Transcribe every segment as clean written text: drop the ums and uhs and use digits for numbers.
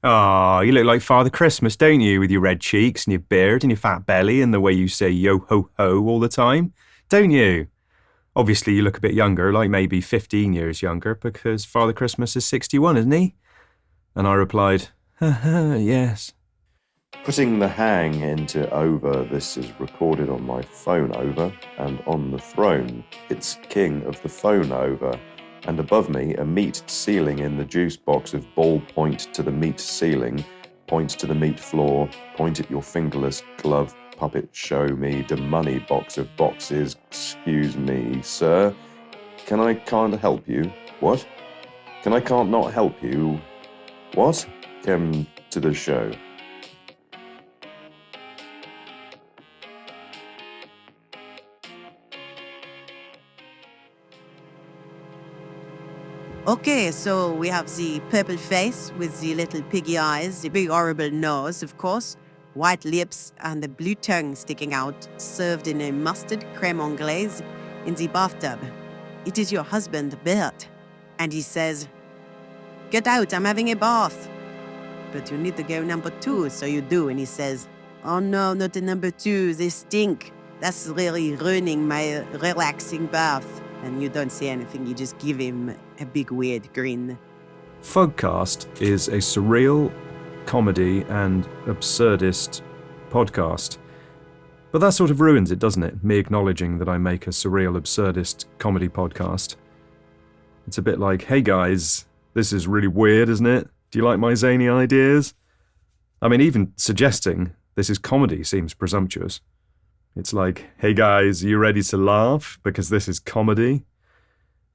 Oh, you look like Father Christmas, don't you, with your red cheeks and your beard and your fat belly and the way you say yo-ho-ho all the time? Don't you? Obviously, you look a bit younger, like maybe 15 years younger, because Father Christmas is 61, isn't he? And I replied, yes. Putting the hang into over, this is recorded on my phone over, and on the throne, it's king of the phone over. And above me, a meat ceiling in the juice box of ball point to the meat ceiling, point to the meat floor, point at your fingerless glove, puppet show me the money box of boxes. Excuse me, sir. Can I can't help you? What? Can I can't not help you? What? Come to the show. Okay, so we have the purple face with the little piggy eyes, the big horrible nose, of course, white lips, and the blue tongue sticking out, served in a mustard creme anglaise in the bathtub. It is your husband, Bert. And he says, "Get out, I'm having a bath." "But you need to go number 2, so you do." And he says, "Oh no, not the number 2, they stink. That's really ruining my relaxing bath." And you don't say anything, you just give him a big weird grin. Fuggcast is a surreal comedy and absurdist podcast. But that sort of ruins it, doesn't it? Me acknowledging that I make a surreal absurdist comedy podcast. It's a bit like, hey guys, this is really weird, isn't it? Do you like my zany ideas? I mean, even suggesting this is comedy seems presumptuous. It's like, hey guys, are you ready to laugh? Because this is comedy.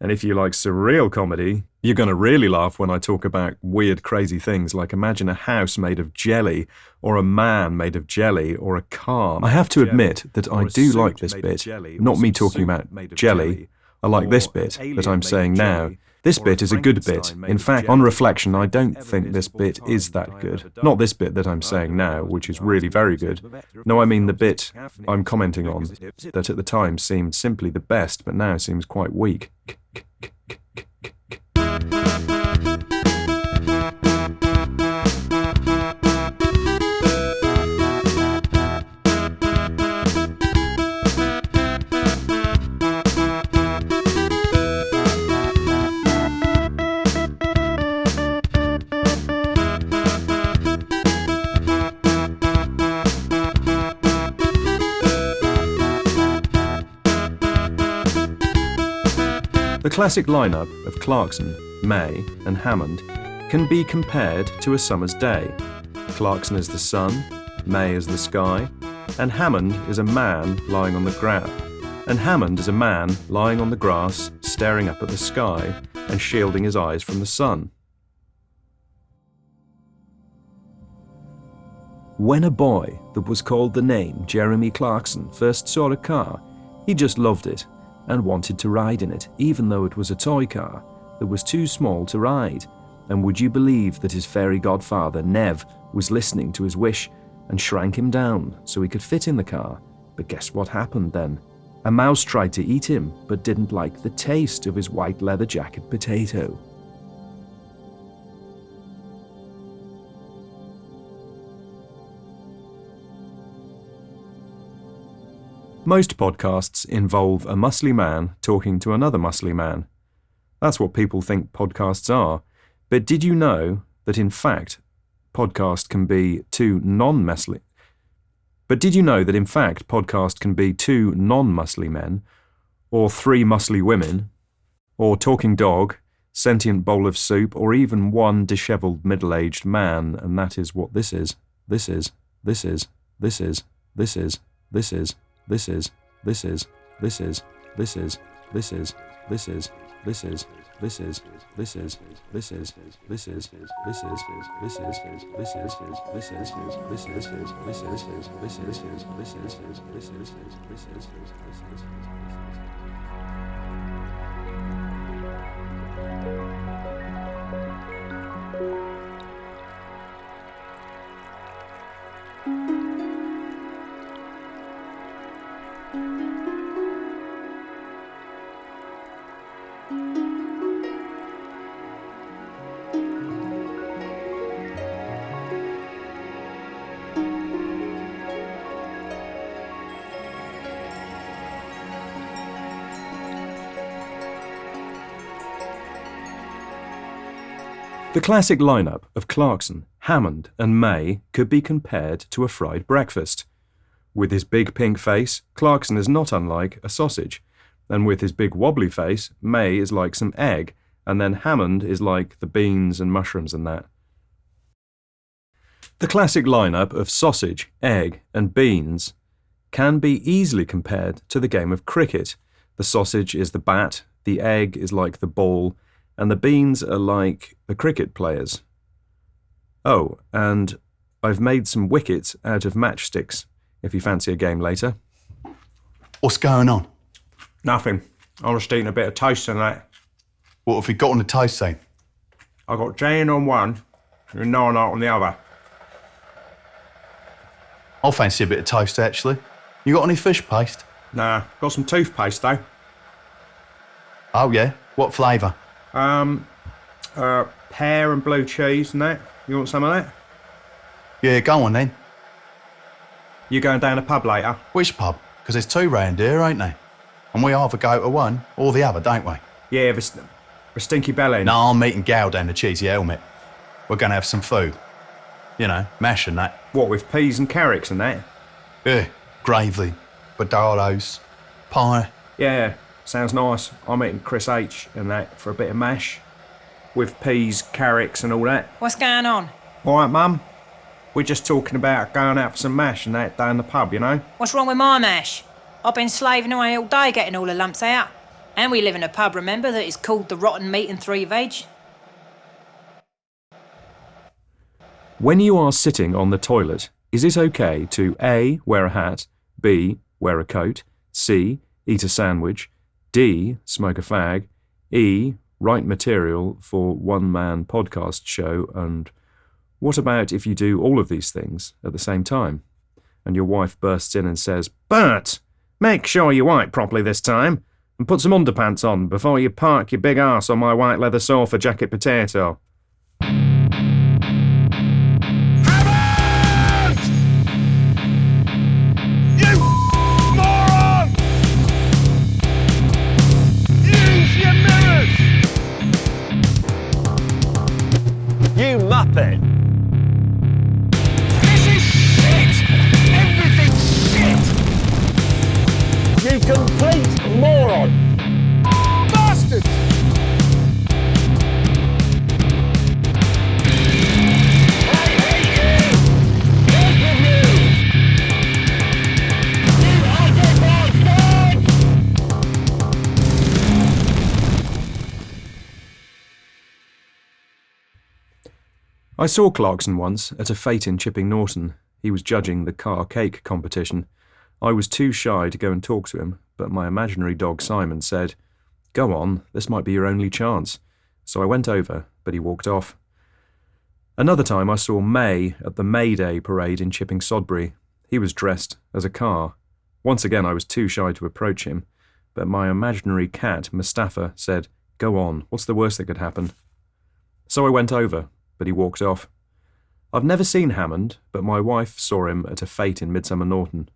And if you like surreal comedy, you're going to really laugh when I talk about weird, crazy things like imagine a house made of jelly, or a man made of jelly, or a car. I have to admit that I do like this bit, not me talking about jelly. I like this bit that I'm saying now. This bit is a good bit. In fact, on reflection, I don't think this bit is that good. Not this bit that I'm saying now, which is really very good. No, I mean the bit I'm commenting on, that at the time seemed simply the best, but now seems quite weak. The classic lineup of Clarkson, May, and Hammond can be compared to a summer's day. Clarkson is the sun, May is the sky, and Hammond is a man lying on the ground. And Hammond is a man lying on the grass, staring up at the sky and shielding his eyes from the sun. When a boy that was called the name Jeremy Clarkson first saw a car, he just loved it and wanted to ride in it, even though it was a toy car that was too small to ride. And would you believe that his fairy godfather, Nev, was listening to his wish and shrank him down so he could fit in the car? But guess what happened then? A mouse tried to eat him, but didn't like the taste of his white leather jacket potato. Most podcasts involve a muscly man talking to another muscly man. That's what people think podcasts are. But did you know that in fact podcast can be two non-muscly men, or 3 muscly women, or talking dog, sentient bowl of soup, or even one dishevelled middle-aged man, and that is what this is. This is. The classic lineup of Clarkson, Hammond and May could be compared to a fried breakfast. With his big pink face, Clarkson is not unlike a sausage, and with his big wobbly face, May is like some egg, and then Hammond is like the beans and mushrooms and that. The classic lineup of sausage, egg and beans can be easily compared to the game of cricket. The sausage is the bat, the egg is like the ball, and the beans are like the cricket players. Oh, and I've made some wickets out of matchsticks, if you fancy a game later. What's going on? Nothing. I was just eating a bit of toast and that. What have you got on the toast then? I got jam on one and naan on the other. I'll fancy a bit of toast, actually. You got any fish paste? Nah, got some toothpaste though. Oh, yeah? What flavour? Pear and blue cheese and that. You want some of that? Yeah, go on then. You going down the pub later? Which pub? Because there's two round here, ain't there? And we either go to one or the other, don't we? Yeah, the Stinky Belly. No, I'm meeting Gal down the Cheesy Helmet. We're going to have some food. You know, mash and that. What, with peas and carrots and that? Yeah, gravy, potatoes, pie. Yeah, sounds nice. I'm eating Chris H and that for a bit of mash. With peas, carrots and all that. What's going on? All right, Mum. We're just talking about going out for some mash and that down the pub, you know? What's wrong with my mash? I've been slaving away all day getting all the lumps out. And we live in a pub, remember, that is called the Rotten Meat and Three Veg? When you are sitting on the toilet, is it okay to A, wear a hat, B, wear a coat, C, eat a sandwich, D, smoke a fag, E, write material for one-man podcast show, and what about if you do all of these things at the same time? And your wife bursts in and says, "Bert, make sure you wipe properly this time, and put some underpants on before you park your big arse on my white leather sofa jacket potato." You muppet! This is shit! Everything's shit! You complete moron! Bastards! I hate you! Both of you! You are the I saw Clarkson once at a fete in Chipping Norton. He was judging the car cake competition. I was too shy to go and talk to him, but my imaginary dog Simon said, "Go on, this might be your only chance." So I went over, but he walked off. Another time I saw May at the May Day parade in Chipping Sodbury. He was dressed as a car. Once again I was too shy to approach him, but my imaginary cat Mustafa said, "Go on, what's the worst that could happen?" So I went over, but he walked off. I've never seen Hammond, but my wife saw him at a fete in Midsummer Norton.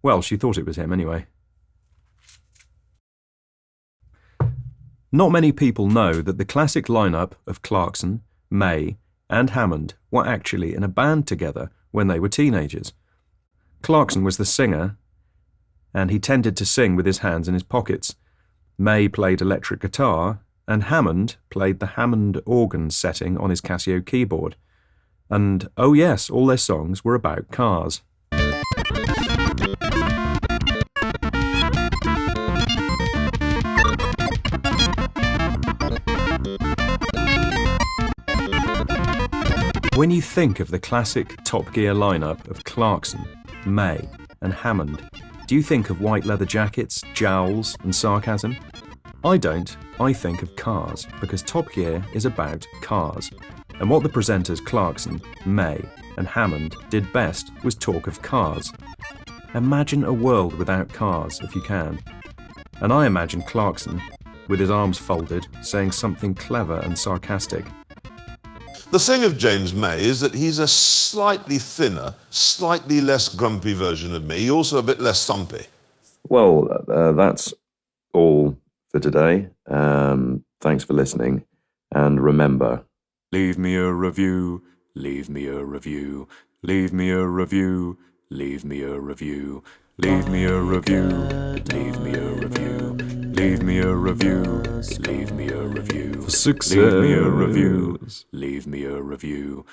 Well, she thought it was him anyway. Not many people know that the classic lineup of Clarkson, May, and Hammond were actually in a band together when they were teenagers. Clarkson was the singer, and he tended to sing with his hands in his pockets. May played electric guitar, and Hammond played the Hammond organ setting on his Casio keyboard. And, oh yes, all their songs were about cars. When you think of the classic Top Gear lineup of Clarkson, May, and Hammond, do you think of white leather jackets, jowls, and sarcasm? I don't. I think of cars, because Top Gear is about cars. And what the presenters Clarkson, May, and Hammond did best was talk of cars. Imagine a world without cars, if you can. And I imagine Clarkson, with his arms folded, saying something clever and sarcastic. The thing of James May is that he's a slightly thinner, slightly less grumpy version of me, also a bit less thumpy. Well, that's all for today. Thanks for listening. And remember, Leave me a review. Leave me a review. Leave me a review. Leave me a review. Leave me a review. Leave me a review. Leave me a review. Leave me a review. For success. Leave me a review. Leave me a review.